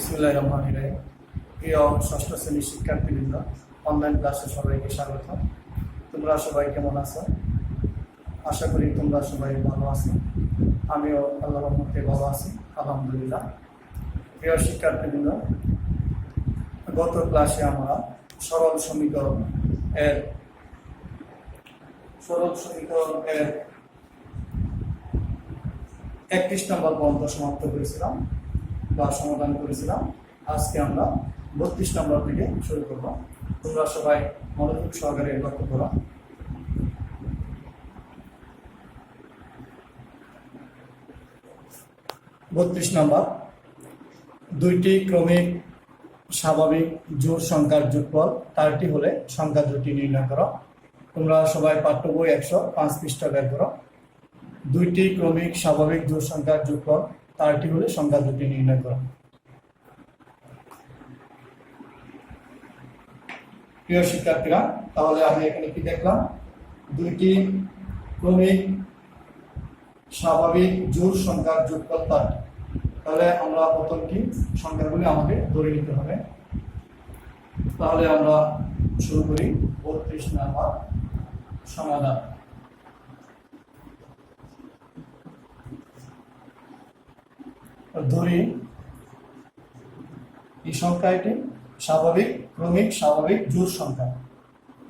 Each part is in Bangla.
বিসমিল্লাহির রহমানির রহিম। প্রিয় ষষ্ঠ শ্রেণীর শিক্ষার্থীবৃন্দ, অনলাইন ক্লাসে সবাইকে স্বাগত। তোমরা সবাই কেমন আছো? আশা করি তোমরা সবাই ভালো আছো। আমিও আল্লাহর রহমতে ভালো আছি, আলহামদুলিল্লাহ। প্রিয় শিক্ষার্থীবৃন্দ, গত ক্লাসে আমরা সরল সমীকরণ এর 31 নম্বর পর্যন্ত সমাপ্ত করেছিলাম বা সমাধান করেছিলাম। আজকে আমরা 32 নম্বর থেকে শুরু করব। তোমরা সবাই মনোযোগ সহকারে লক্ষ্য করো। বত্রিশ নম্বর, দুইটি ক্রমিক স্বাভাবিক জোড় সংখ্যার যোগফল তারটি হলে সংখ্যা দুটি নির্ণয় করো। তোমরা সবাই পাঠ্য বই 105 পৃষ্ঠা বের করো। দুইটি ক্রমিক স্বাভাবিক জোড় সংখ্যার যোগফল তারটি হলে সংখ্যা দুটি নির্ণয় করো। প্রিয় শিক্ষার্থীরা, তাহলে আমি এখানে কি দেখলাম? দুইটি ক্রমিক স্বাভাবিক জোড় সংখ্যার যোগফল তারটি। তাহলে আমরা প্রথম কি সংখ্যাগুলি আমাকে ধরে নিতে হবে। তাহলে আমরা শুরু করি 32 নম্বর সমাধান। ধরি এই সংখ্যাটি স্বাভাবিক ক্রমিক স্বাভাবিক জোড় সংখ্যা।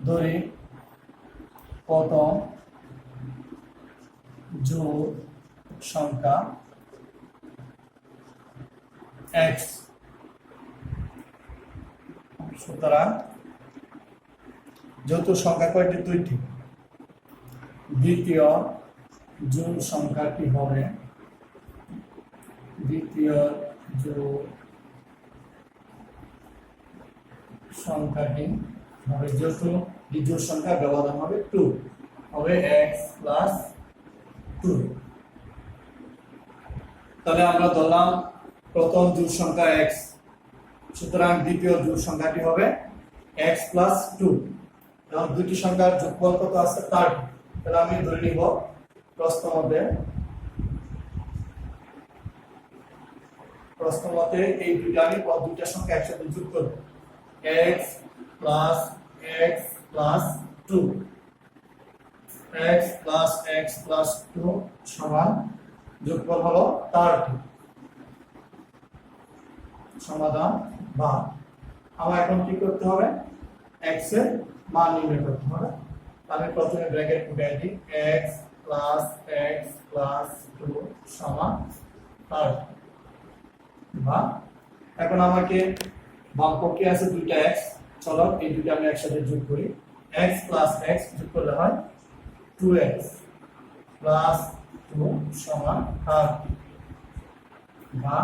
ধরি প্রথম জোড় সংখ্যা x। সুতরাং যৌথ সংখ্যা কয়টি? দুইটি। দ্বিতীয় জোড় সংখ্যাটি হবে যৌথ জোড় সংখ্যা ব্যবধান হবে 2, হবে x প্লাস 2। তাহলে আমরা ধরলাম প্রথম জোড় সংখ্যা x, সুতরাং দ্বিতীয় জোড় সংখ্যাটি হবে x প্লাস 2। এবং দুটি সংখ্যার যোগফল কত আছে? 30। তাহলে আমি ধরে নিব প্রশ্ন মতে এই দুইটা সংখ্যা একসাথে যোগ করব। x প্লাস 2 সমান যোগফল হলো 30। সমাধান বা আমার এখন কি করতে হবে? x এর মান নির্ণয় করতে হবে। আমি প্রথমে ব্র্যাকেট উঠাই দিই, x প্লাস 2 সমান 30। বা এখন আমাকে বাম পক্ষে আছে দুইটা x, চলো এই দুইটা আমি একসাথে যোগ করি। x প্লাস x যোগ করলে হয় 2x প্লাস 2 সমান 30। বা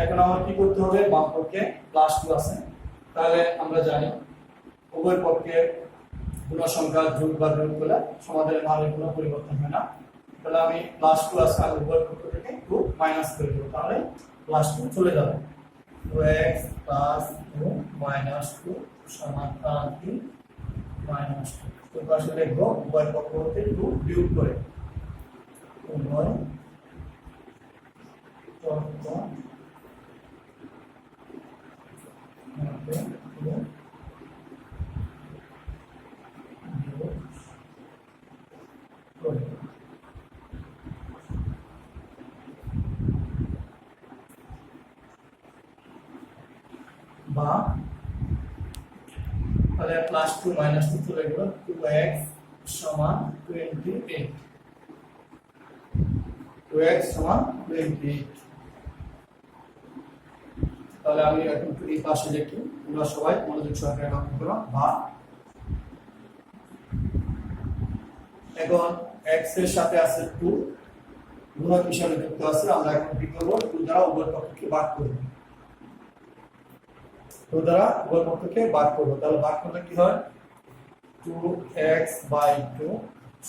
এখন আমার কি করতে হবে? বাম পক্ষে প্লাস 2 আছে, তাহলে আমরা জানি উভয় পক্ষে গুণ সংখ্যা যোগ বা বিয়োগ করলে সমাধানের মানের কোনো পরিবর্তন হয় না। তাহলে আমি প্লাস 2 আছে, আমি উভয় পক্ষ থেকে 2 মাইনাস করে দেব, তাহলে প্লাস 2 চলে যাবে। 2x প্লাস 2 মাইনাস 2 সমান 30 মাইনাস 2। তো পাশে লিখবো উভয় পক্ষ হতে 2 বিয়োগ করে। উভয় পক্ষ বা তাহলে প্লাস 2 মাইনাস 2 চলে গেল, 2x সমান 28। 2x সমান 28। তাহলে আমি এখন এই পাশে লিখি, তোমরা সবাই মনোযোগ সহকারে লক্ষ্য করো। বা এখন x এর সাথে আছে 2, গুণক হিসাবে যুক্ত আছে। আমরা এখন কি করব? 2 দ্বারা উভয় পক্ষকে ভাগ করব। 2 দ্বারা উভয় পক্ষকে ভাগ করব। তাহলে ভাগ করলে কি হয়? 2x/2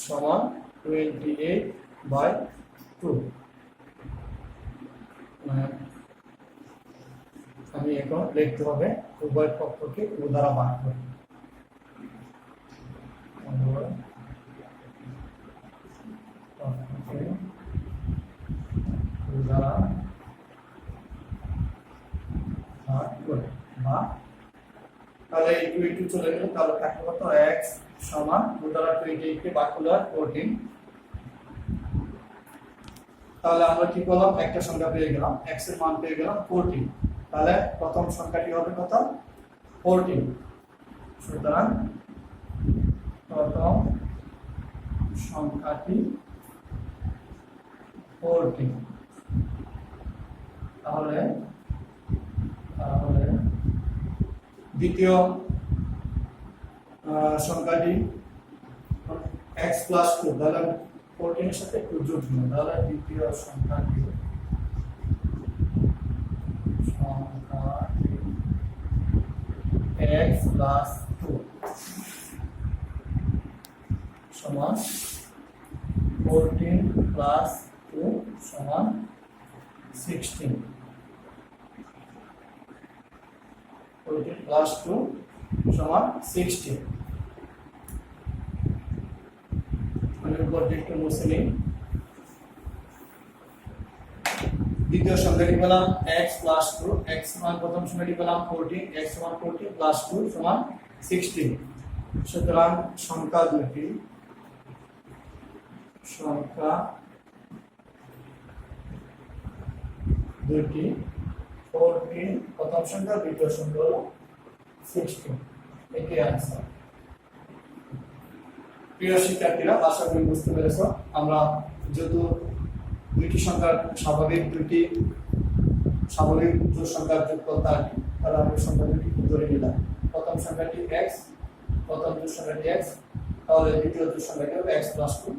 সমান 28/2। আমি এখন লিখতে হবে উভয় পক্ষকে 2 দ্বারা ভাগ করব। দ্বারা ভাগ করে বা তাহলে এই 2 চলে গেল, তাহলে থাকলো কত x সমান রুট ওভার 28 কে ভাগ করলে 14। তাহলে আমরা কি করলাম, একটা সংখ্যা পেয়ে গেলাম, x এর মান পেয়ে গেলাম 14। তাহলে প্রথম সংখ্যাটি হবে কত 14। সুতরাং প্রথম সংখ্যাটি 14। তাহলে দ্বিতীয় সংখ্যাটি x প্লাস 2, তাহলে 14 এর সাথে 2 যোগ করব, তাহলে দ্বিতীয় সংখ্যাটি x প্লাস 2 সমান 14 প্লাস 2 সমান 16। 14 প্লাস 2 সমান 16। আমি উপরটি একটু মুছে নিই। দ্বিতীয় সংখ্যাটি পেলাম x প্লাস 2, x সমান প্রথম সংখ্যাটি পেলাম 14, x সমান 14 প্লাস 2 সমান 16। সুতরাং সংখ্যা দুটি 14 প্রথম সংখ্যা, দ্বিতীয় সংখ্যা হলো 16। এটাই आंसर। প্রিয় শিক্ষার্থীরা, আশা করি বুঝতে পেরেছো। আমরা যেহেতু দুইটি সংখ্যার স্বাভাবিক জোড় সংখ্যার যোগফল 30, তাহলে আমরা সংখ্যা দুটি ধরে নিলাম। প্রথম সংখ্যাটি x, প্রথম জোড় সংখ্যাটি x, তাহলে দ্বিতীয় জোড় সংখ্যাটি হবে x প্লাস 2।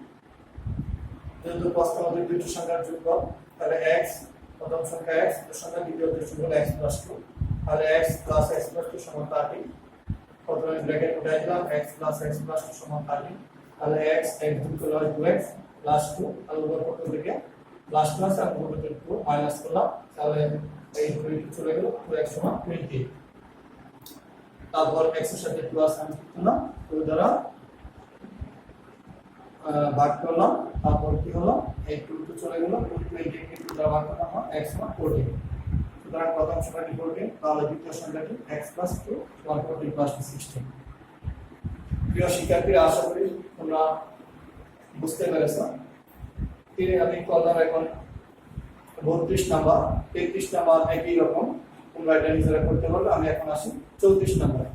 যেহেতু প্রস্তাবিত দুইটি সংখ্যার যোগফল, তাহলে x প্রথম সংখ্যা x, জোড় সংখ্যা দ্বিতীয় জোড় সংখ্যা হলো x প্লাস 2, তাহলে x প্লাস x প্লাস 2 সমান 30। প্রথমে ব্র্যাকেট উঠাই দিলাম, x প্লাস x প্লাস 2 সমান 30। তাহলে x যোগ করলে হয় 2x প্লাস 2, তাহলে উপর পক্ষ থেকে প্লাস প্লাস আর উপর থেকে 2 মাইনাস করলাম, তাহলে এই 2 চলে গেল, 2x সমান 20। তারপর x এর সাথে 2 আছে আমি করলাম, 2 দ্বারা ভাগ করলাম, তারপর কি হলো এই 2 চলে গেল, 20 কে 2 দ্বারা ভাগ করলাম, x সমান 14। সুতরাং প্রথম সংখ্যাটি 14, তাহলে দ্বিতীয় সংখ্যাটি x প্লাস 2 সমান 14 প্লাস 16। প্রিয় শিক্ষার্থীরা, আশা করি তোমরা বুঝতে পেরেছো। আমি করলাম এখন 32 নাম্বার, 33 নাম্বার একই রকম, তোমরা এটা নিজেরা করতে পারবে। আমি এখন আসি 34 নাম্বারে।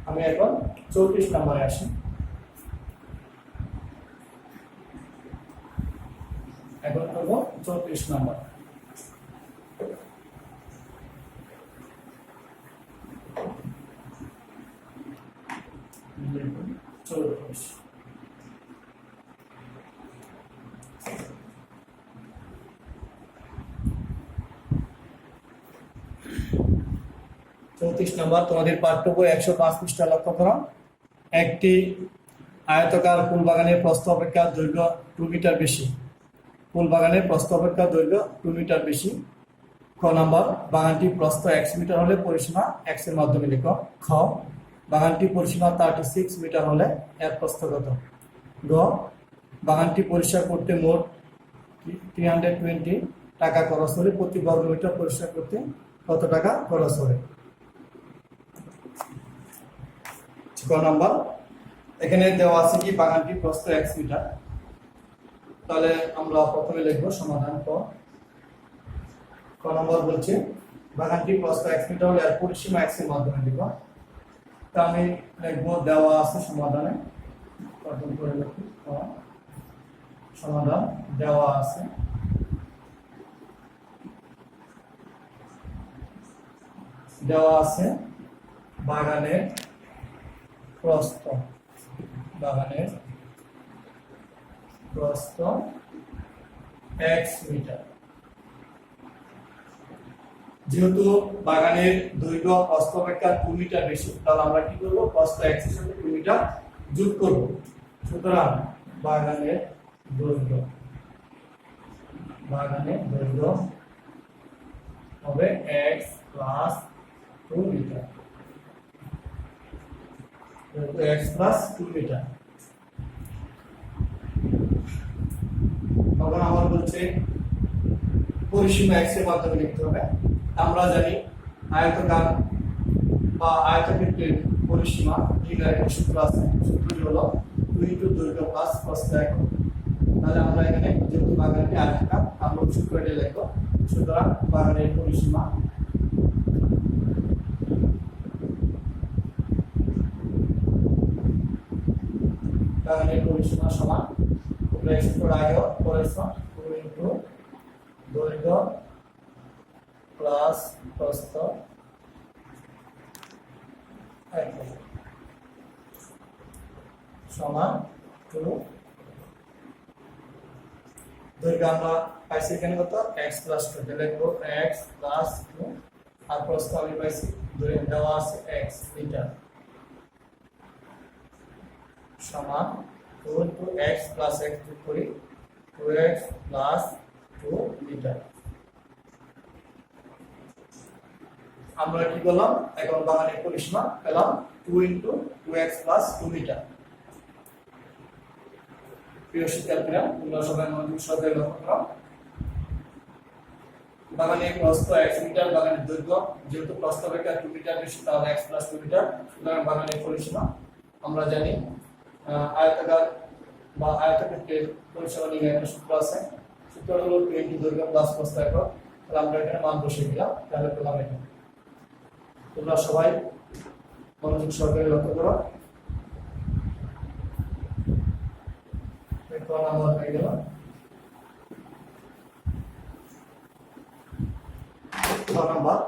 আমি এখন 34 নাম্বারে আসি। এখন করব 34 নাম্বার। চৌত্রিশ নাম্বার তোমাদের পাঠ্য বই 105 পৃষ্ঠা লক্ষ্য করো। একটি আয়তাকার ফুল বাগানের প্রস্থ অপেক্ষা দৈর্ঘ্য 2 মিটার বেশি। ফুল বাগানের প্রস্থ অপেক্ষা দৈর্ঘ্য 2 মিটার বেশি। খ নাম্বার, বাগানটি প্রস্থ x মিটার হলে পরিসীমা x এর মাধ্যমে লিখো। খ, বাগানটি পরিসীমা 36 মিটার হলে এর প্রস্থ কত? গ, বাগানটি পরিষ্কার করতে মোট 320 টাকা খরচ হলে প্রতি বর্গ মিটার পরিষ্কার করতে কত টাকা খরচ হবে? গ নাম্বার, এখানে দেওয়া আছে কি বাগানটি প্রস্থ x মিটার, তাহলে আমরা প্রথমে লিখব সমাধান। ক নম্বর বলছে বাগানটি প্রস্থ x মিটার হলে এর পরিসীমা x এর মাধ্যমে লিখব। তা আমি লিখব দেওয়া আছে সমাধানে, প্রথম করে লিখি সমাধান দেওয়া আছে। দেওয়া আছে বাগানের প্রস্থ, বাগানের প্রস্থ x মিটার। যেহেতু বাগানের দৈর্ঘ্য প্রস্থ অপেক্ষা 2 মিটার বেশি, তাহলে আমরা কি করব? প্রস্থ x এর সাথে 2 মিটার যোগ করব। সুতরাং বাগানের দৈর্ঘ্য হবে x প্লাস 2 মিটার, x প্লাস 2 মিটার। তখন আমার বলছে পরিসীমা x এর মাধ্যমে লিখতে হবে। আমরা জানি আয়তকার বা আয়তক্ষেত্রের পরিসীমা নির্ণয়ের সূত্র আছে, সূত্রটি হলো 2 ইনটু দৈর্ঘ্য প্লাস প্রস্থ একক। তাহলে আমরা এখানে যেহেতু বাগানটি আয়তাকার আমরা সূত্রটি লিখব। সুতরাং বাগানের পরিসীমা সমান তোমরা এই সূত্রটা আগেও পড়েছো, 2 ইনটু দৈর্ঘ্য প্লাস প্রস্থ একক সমান 2। দৈর্ঘ্য আমরা পাইছি এখানে কত x প্লাস 2, তাহলে লিখবো x প্লাস 2 আর প্রস্থ আমি পাইছি দেওয়া আছে x মিটার সমান 2 ইনটু x প্লাস x যোগ করি 2x প্লাস 2 মিটার। আমরা কি করলাম এখন বাগানের পরিসীমা পেলাম 2 ইনটু 2x প্লাস 2 মিটার। প্রিয় শিক্ষার্থীরা তোমরা সবাই মনোযোগ সহকারে লক্ষ্য করো। বাগানের প্রস্থ x মিটার, বাগানের দৈর্ঘ্য যেহেতু প্রস্থ অপেক্ষা 2 মিটার বেশি তাহলে x প্লাস 2 মিটার। সুতরাং বাগানের পরিসীমা আমরা জানি আয়তাকার বা আয়তক্ষেত্রের পরিসীমা নির্ণয়ের সূত্র আছে, সূত্র হলো 2 ইনটু দৈর্ঘ্য প্লাস প্রস্থ একক। তাহলে আমরা এখানে মান বসিয়ে দিলাম, তাহলে পেলাম এটা। তোমরা সবাই মনোযোগ সহকারে লক্ষ্য করো। নাম্বার হয়ে গেল নাম্বার।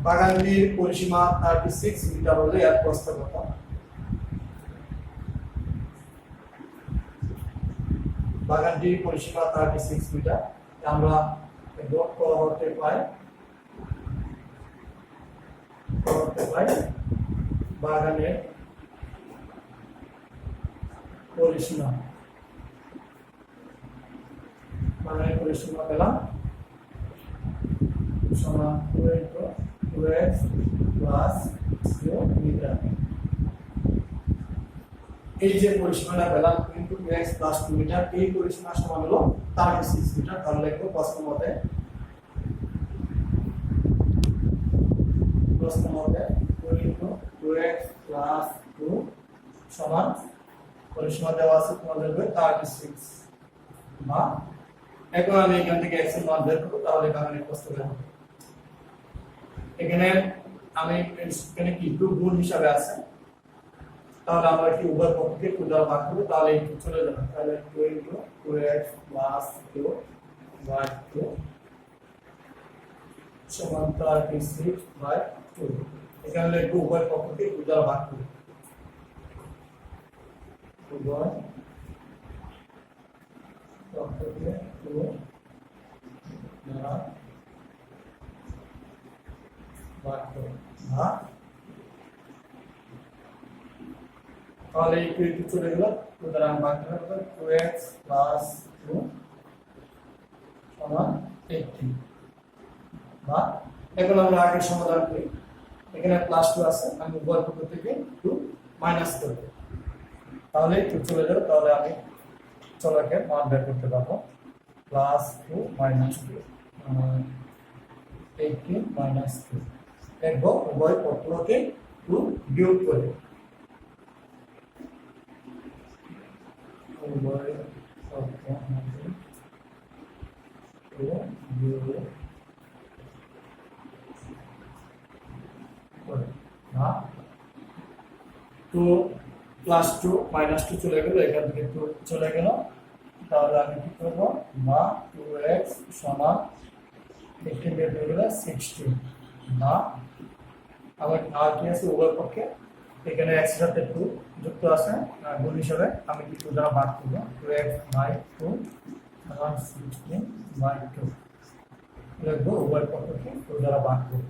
বাগানটির পরিসীমা 36 মিটার হলে এর প্রস্থ কত? বাগানটির পরিসীমা 36 মিটার। আমরা করতে পাই বাগানের পরিসীমা পেলাম সমান 2 ইনটু 2x প্লাস 2 মিটার। এই যে পরিসীমাটা পেলাম 2 ইনটু 2x প্লাস 2 মিটার, এই পরিসীমা সমান হলো 36 মিটার। তাহলে লিখব প্রশ্ন মতে 2 ইনটু 2x প্লাস 2 সমান পরিসীমা দেওয়া আছে তোমাদের বই 36 বা এখন আমি এখান থেকে x এর মান বের করব, তাহলে বাগানের প্রস্থ বের হবে। এখানে আমি এখানে কি 2 গুণ হিসাবে আছে, তাহলে আমরা কি উভয় পক্ষকে 2 দ্বারা ভাগ করব, তাহলে এই 2 চলে যাবে। তাহলে 2 ইনটু 2x প্লাস 2 বাই 2 সমান 36 বাই 2। এখানে লিখব উভয় পক্ষকে 2 দ্বারা ভাগ করব, উভয় পক্ষকে 2 দ্বারা ভাগ করব। তাহলে এই 2 চলে গেল, 2 দ্বারা ভাগ করলে 2x প্লাস 2 সমান 18 বা এখন আমরা আগে সমাধান করি। এখানে প্লাস 2 আছে, আমি উভয় পক্ষ থেকে 2 মাইনাস করব, তাহলে 2 চলে যাবে। তাহলে আমি চলকের মান বের করতে পারবো প্লাস 2 মাইনাস 2 18 মাইনাস 2 দেখব উভয় পক্ষকে 2 বিয়োগ করে উভয় পক্ষকে 2 বিয়োগ করে না 2 প্লাস 2 মাইনাস 2 চলে গেল, এখান থেকে 2 চলে গেল। তাহলে আমি কি করব বা 2x সমান 18 বের হয়ে গেল 16 বা আবার আর কি আছে উভয় পক্ষে এখানে x এর সাথে 2 যুক্ত আছে গুণ হিসাবে আমি কি 2 দ্বারা ভাগ করব 2x বাই 2 সমান 16 বাই 2 লিখব উভয় পক্ষকে 2 দ্বারা ভাগ করব।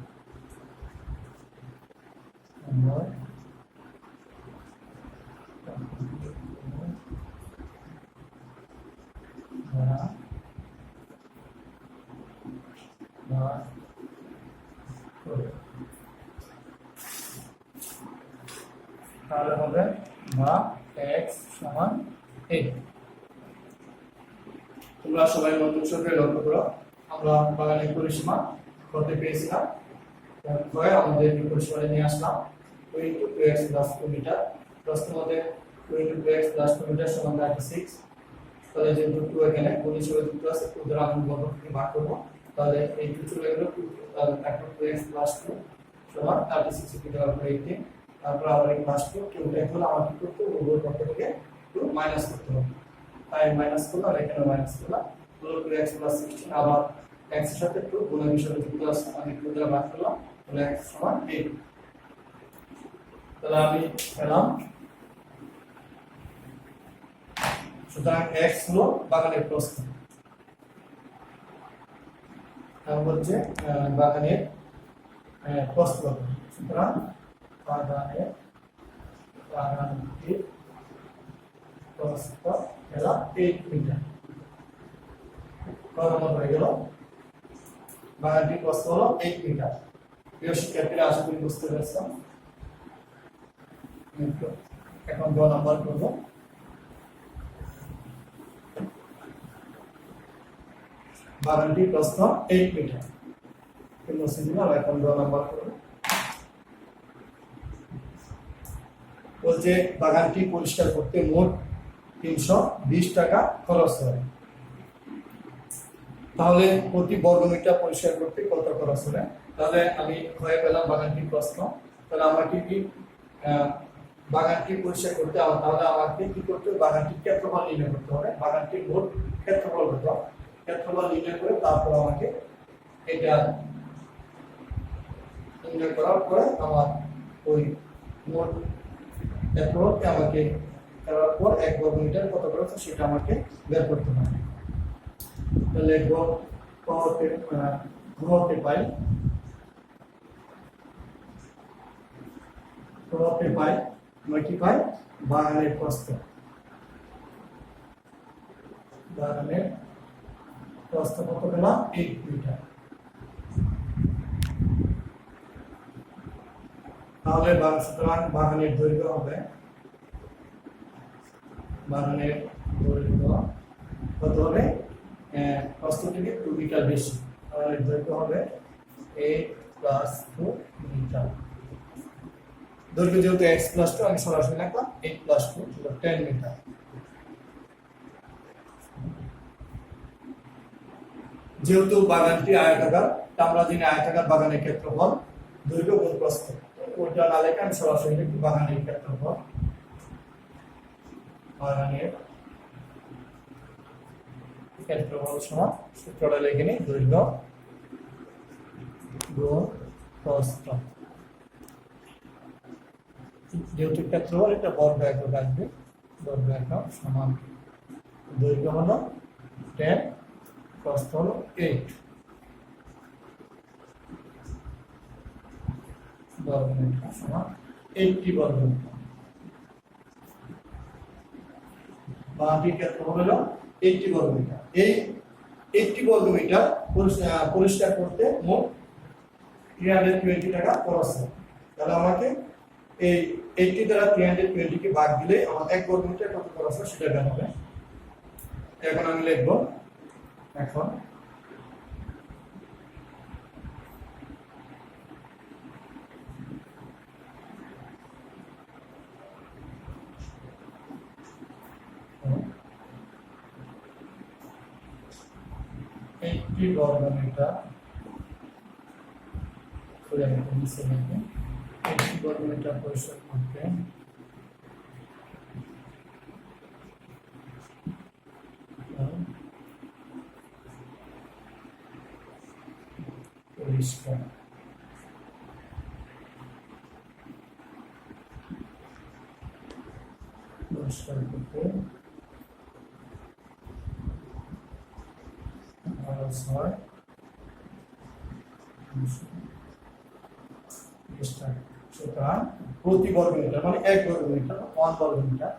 তাহলে হবে বা x সমান 8। তোমরা সবাই মনোযোগ সহকারে লক্ষ্য করো। আমরা বাগানের পরিসীমা কত পেয়েছিলাম হয় আমাদের পরিসরে নিয়ে আসলাম 2 into 2x plus 2 মিটার প্রশ্নের মধ্যে 2 into 2x plus 2 মিটার সমান 36 তাহলে যেহেতু 2 এখানে গুণ হিসেবে যুক্ত আছে 2 দ্বারা আমি বর্গ থেকে ভাগ করব তাহলে এই 2 চলে গেল 2 তাহলে এখন 2x plus 2 সমান 36 কে দেওয়ার পরে 18 তারপর আবার এই প্লাস 2 কিউটা এখন আমার কি করতে হবে উভয় পক্ষ থেকে 2 মাইনাস করতে হবে তাই মাইনাস করলাম আর এখানে মাইনাস করলাম হলো 2x plus 16 আবার x এর সাথে 2 গুণ হিসেবে যুক্ত আছে আমি 2 দ্বারা ভাগ করলাম তাহলে x সমান 8 তাহলে আমি পেলাম সুতরাং x হলো বাগানের প্রস্থ তারপর হচ্ছে বাগানের প্রস্থ সুতরাং বাগানের প্রস্থ হলো 8 মিটার কত নম্বর হয়ে গেল বাগানটির প্রস্থ হলো 8 মিটার প্রিয় শিক্ষার্থীরা আশা করি বুঝতে পেরেছেন এখন 2 নম্বর করব বাগানটির প্রস্থ 8 মিটার কিন্তু সেদিন এখন 2 নম্বর করব বলছে বাগানটি পরিষ্কার করতে মোট 320 টাকা খরচ হয় তাহলে প্রতি বর্গ মিটার পরিষ্কার করতে কত খরচ হবে তাহলে আমি হয়ে পেলাম বাগানটির প্রশ্ন তাহলে আমাকে কি বাগানটি পরিষ্কার করতে হবে তাহলে আমাকে কি করতে হবে বাগানটির ক্ষেত্রফল নির্ণয় করতে হবে বাগানটির মোট ক্ষেত্রফল কত ক্ষেত্রফল নির্ণয় করে তারপর আমাকে এটা নির্ণয় করার পরে আমার ওই মোট ক্ষেত্রফলকে আমাকে করার পর 1 বর্গ মিটার কত খরচ সেটা আমাকে বের করতে হবে তাহলে ঘতে পাই আমরা কি পাই বাগানের প্রস্থ কত পেলাম 8 মিটার তাহলে সুতরাং বাগানের দৈর্ঘ্য হবে কত হবে প্রস্থ থেকে 2 মিটার বেশি তাহলে দৈর্ঘ্য হবে 8 plus 2 মিটার দৈর্ঘ্য যেহেতু x plus 2 আমি সরাসরি লিখলাম 8 plus 2 10 মিটার যেহেতু বাগানটি আয়তাকার আমরা জানি আয়তাকার বাগানের ক্ষেত্রফল দৈর্ঘ্য গুণ প্রস্থ ওটা না লেখা আমি সরাসরি লিখি বাগানের ক্ষেত্রফল বাগানের ক্ষেত্রফল সমান সূত্রটা লিখে নিই দৈর্ঘ্য গুণ প্রস্থ যেহেতু ক্ষেত্রফল এটা বর্গ একক আসবে বর্গ একক সমান দৈর্ঘ্য হলো 10 প্রস্থ হলো 8 বর্গ মিটার সমান 80 বর্গ মিটার বাগানটির ক্ষেত্রফল হলো 80 বর্গ মিটার এই 80 বর্গ মিটার পরিষ্কার করতে মোট 320 টাকা খরচ হয় তাহলে আমাকে এই 80 দ্বারা 320 কে ভাগ দিলে আমার 1 বর্গ মিটার কত খরচ হয় সেটা বের হবে এখন আমি লিখব এখন একটি বর্গ মিটার খুলে নিতে নিচে লিখে একটি বর্গ মিটার পরিষ্কার করতে পরিষ্কার করতে হয় সুতরাং প্রতি বর্গ মিটার মানে 1 বর্গ মিটার 1 বর্গ মিটার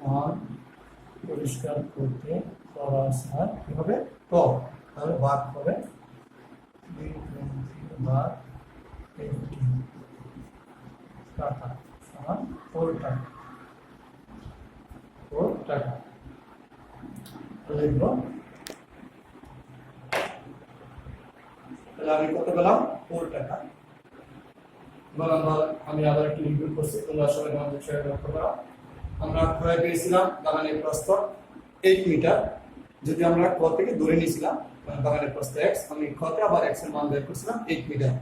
1 পরিষ্কার করতে খরচ হয় কি হবে কম তাহলে ভাগ হবে 320 ভাগ 80 টাকা সমান 4 টাকা 4 টাকা লিখব তাহলে আমি কত পেলাম 4 টাকা। এবার আমি আবার একটু রিভিউ করছি, তোমরা সবাই আমাদের বিষয়ে লক্ষ্য করো। আমরা ঘরে পেয়েছিলাম বাগানের প্রস্থ 8 মিটার, যদি আমরা ক থেকে ধরে নিয়েছিলাম বাগানের প্রস্থ x, আমি খ তে আবার x এর মান বের করছিলাম 8 মিটার।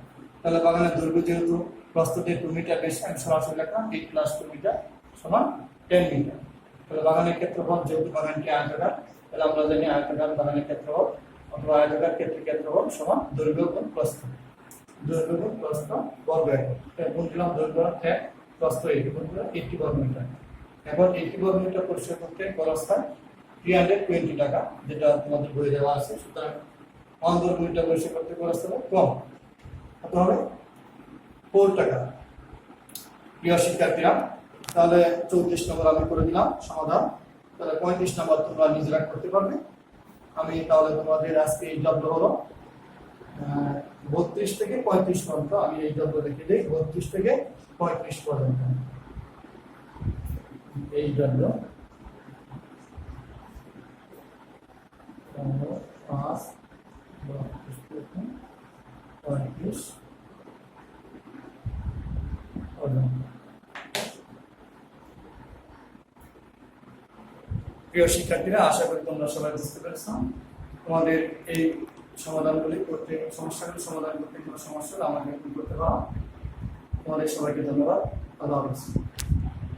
তাহলে বাগানের দৈর্ঘ্য যেহেতু প্রস্থতে 2 মিটার বেশি, আমি সরাসরি লিখলাম 8 + 2 মিটার সমান 10 মিটার। তাহলে বাগানের ক্ষেত্রফল, যেহেতু বাগানটি আয়তাকার, তাহলে আমরা জানি আয়তাকার বাগানের ক্ষেত্রফল অথবা আয়তাকার ক্ষেত্রফল সমান দৈর্ঘ্য গুণ প্রস্থ, দৈর্ঘ্য গুণ প্রস্থ বর্গ একক। গুণ দিলাম দৈর্ঘ্য 1, প্রস্থ 8, গুণ দিলাম 80 বর্গ মিটার। এখন 80 বর্গ মিটার পরিষ্কার করতে খরচ হয় 320 টাকা, যেটা তোমাদের বইয়ে দেওয়া আছে। সুতরাং 1 বর্গ মিটার পরিষ্কার করতে খরচ হবে কম, কত হবে 4 টাকা। প্রিয় শিক্ষার্থীরা, তাহলে 34 নম্বর আমি করে দিলাম সমাধান। তাহলে 35 নম্বর তোমরা নিজেরা করতে পারবে। আমি তাহলে তোমাদের আজকে এই জব্দ হলো 32 থেকে 35 পর্যন্ত, আমি এই জব্দ লিখে দিই 32 থেকে 35 পর্যন্ত। এই জন্য 5 35 প্রিয় শিক্ষার্থীরা, আশা করি তোমরা সবাই বুঝতে পেরেছ। তোমাদের এই সমাধানগুলি করতে, সমস্যাগুলি সমাধান করতে কোনো সমস্যা হলে আমাকে করতে পারো। তোমাদের সবাইকে ধন্যবাদ। আল্লাহ হাফেজ।